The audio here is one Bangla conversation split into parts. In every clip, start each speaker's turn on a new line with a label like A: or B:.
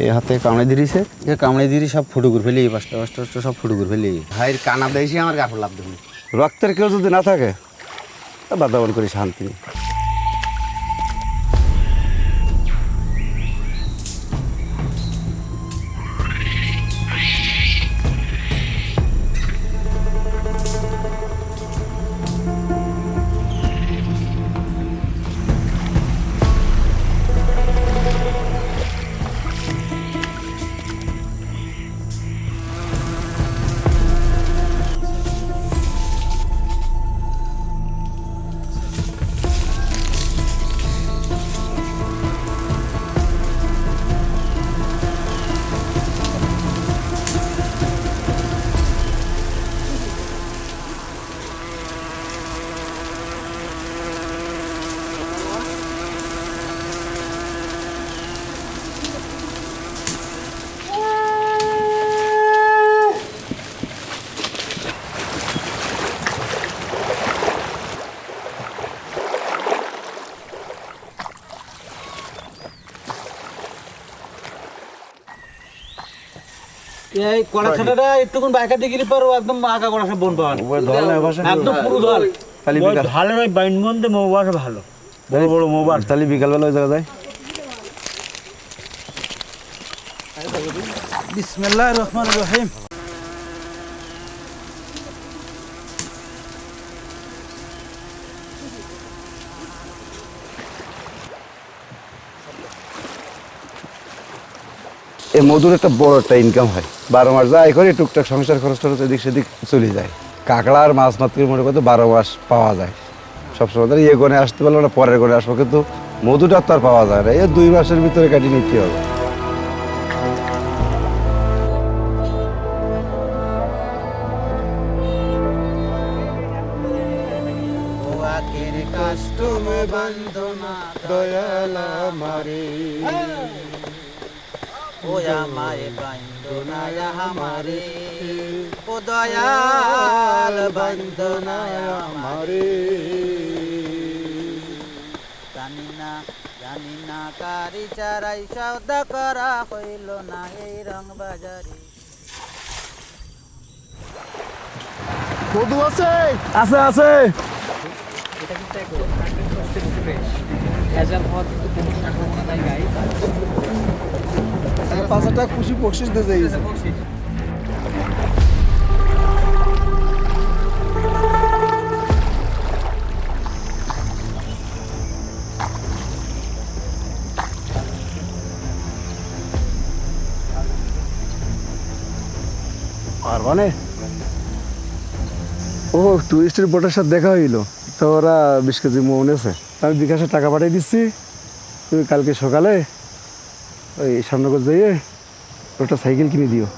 A: এই হাতে কামড়ে দিয়েছে, এ কামড়ে দিয়ে সব ফুটো করে ফেলি, পাঁচটা পাঁচটা সব ফুটো করে ফেলি। ভাইয়ের কানা দেয়সি আমার কাপড় লাভ দেবে। রক্তের কেউ যদি না থাকে বাতাবরণ করি শান্তি নেই।
B: এই কড়াছাটা একটুকুন বাইকা দিয়ে গেলে পারো একদম আগা কড়া সব বন পাওয়া একদম পুরো ঢাল
A: তাহলে
B: ঢালে নয় বাইন মধ্যে মৌবাস ভালো বড় বড় মৌবাস।
A: তাহলে বিকালবেলা ওই জায়গা যায়।
B: বিসমিল্লাহির রহমানির রহিম।
A: এই মধুর একটা বড় একটা ইনকাম হয়, 12 মাস যায় করে টুকটাক সংসার খরচ টরচ এদিক সেদিক চলে যায়। কাঁকড়া আর মাছ মাত্র মনে করতে 12 মাস পাওয়া যায়। সবসময় তাহলে ইয়ে করে আসতে পারলো না, পরের করে আসবো, কিন্তু মধুটা তো আর পাওয়া যায় না। এই 2 মাসের ভিতরে কাটিয়ে নিতে হবে।
C: ও আমারে বন্দনা আমারে ও দয়াল বন্দনা আমারে জানি না কারি চারাই সওদা করা হইল না এই রং বাজারে।
A: মধু আছে আছে আছে।
D: এটা কিন্তু একদম 100% ফ্রেশ। ভেজাল হওয়ার কিন্তু কোনো সম্ভাবনা নাই গাইস।
A: 5 টাকা খুশি বকশিশ দিয়ে যাইছে। পারবানে ও টুরিস্টের বোটের সাথে দেখা হইলো, তো ওরা 20 কেজি মৌন আছে। আমি বিকাশে টাকা পাঠিয়ে দিচ্ছি, তুমি কালকে সকালে ওই সামনগর যাইয়ে ওটা সাইকেল কিনে দিও।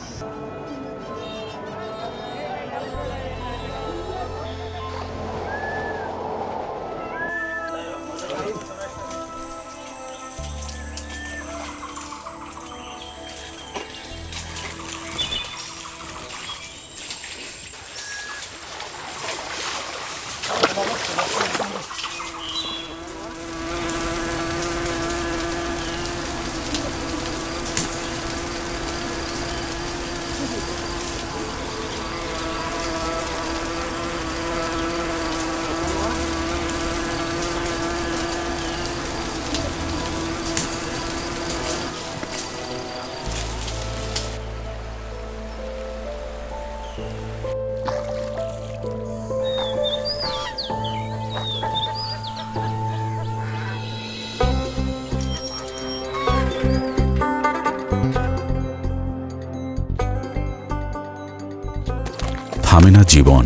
E: থামে না জীবন,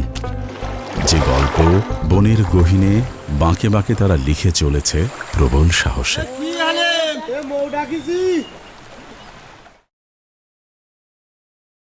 E: যে গল্প বনের গহীনে বাঁকে বাঁকে তারা লিখে চলেছে প্রবল সাহসে।